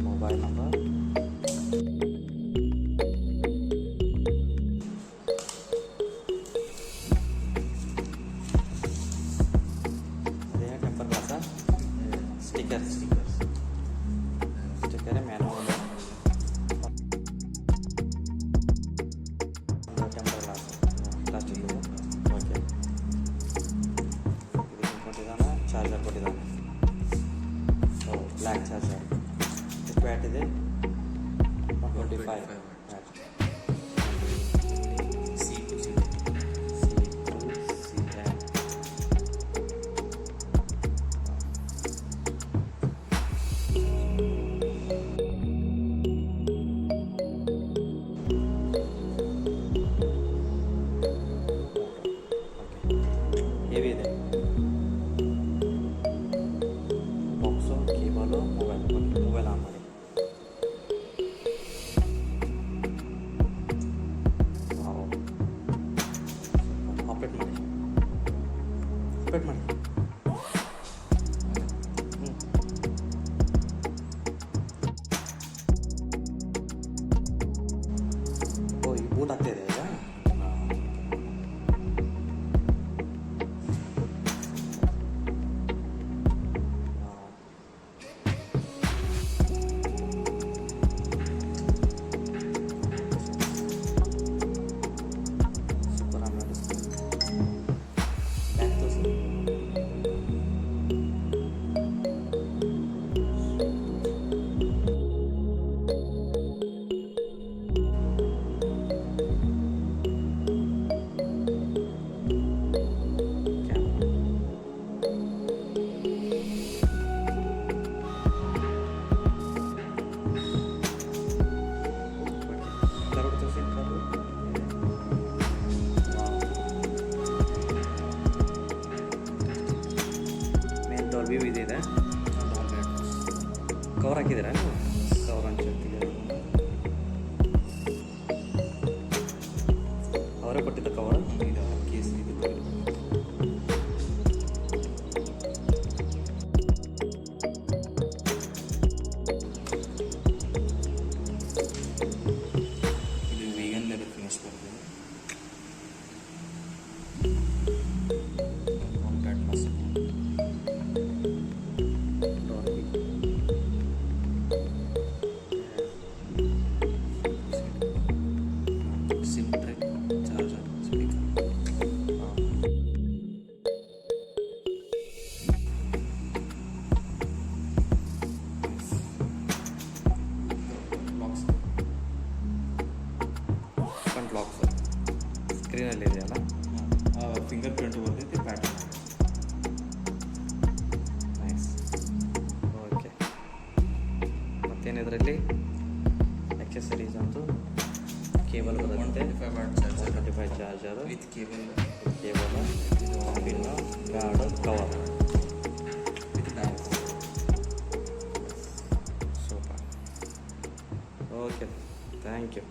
Mobile number. Dia temper glass stiker manual temper glass plastic okay ಇದಕ್ಕೆ ಕೊಟ್ಟಿದ್ದಾನೆ charger ಕೊಟ್ಟಿದ್ದಾನೆ so black charger ಎಷ್ಟು watt ಇದೆ 125 watt heavy ಇದೆ ಬಾಕ್ಸು ಕೇಬಲು ಮೊಬೈಲ್ ಆನ್ ಮಾಡಿ operate ಮಾಡಿ ಓ ಈ ಬೂಟ್ ಆಗ್ತಾಯಿದೆ ಈಗ ವ್ಯೂ ಇದೆ ಕವರ್ ಹಾಕಿದ್ದೀರಾ ನೀವು ಕವರ್ ಅನ್ಸುತ್ತೆ ಅವರೇ ಕೊಟ್ಟಿದ್ದ ಕವರ್ ಕೇಸ್ ಇದು ವೀಗನ್ ಲೆದರ್ ಫಿನಿಶ್ ಬರ್ತದೆ ಫ್ರಂಟ್ ಲಾಕ್ಸ್ ಸ್ಕ್ರೀನಲ್ಲಿ ಇದೆಯಲ್ಲ ಫಿಂಗರ್ ಪ್ರಿಂಟ್ ಬಂದೈತಿ ಪ್ಯಾಟರ್ನ್ ನೈಸ್ ಓಕೆ ಮತ್ತೇನು ಇದರಲ್ಲಿ ಎಕ್ಸೆಸರೀಸ್ ಅಂತೂ ಕೇಬಲ್ ಬರುತ್ತೆ 125 charger with cable pin guard cover with bag super okay thank you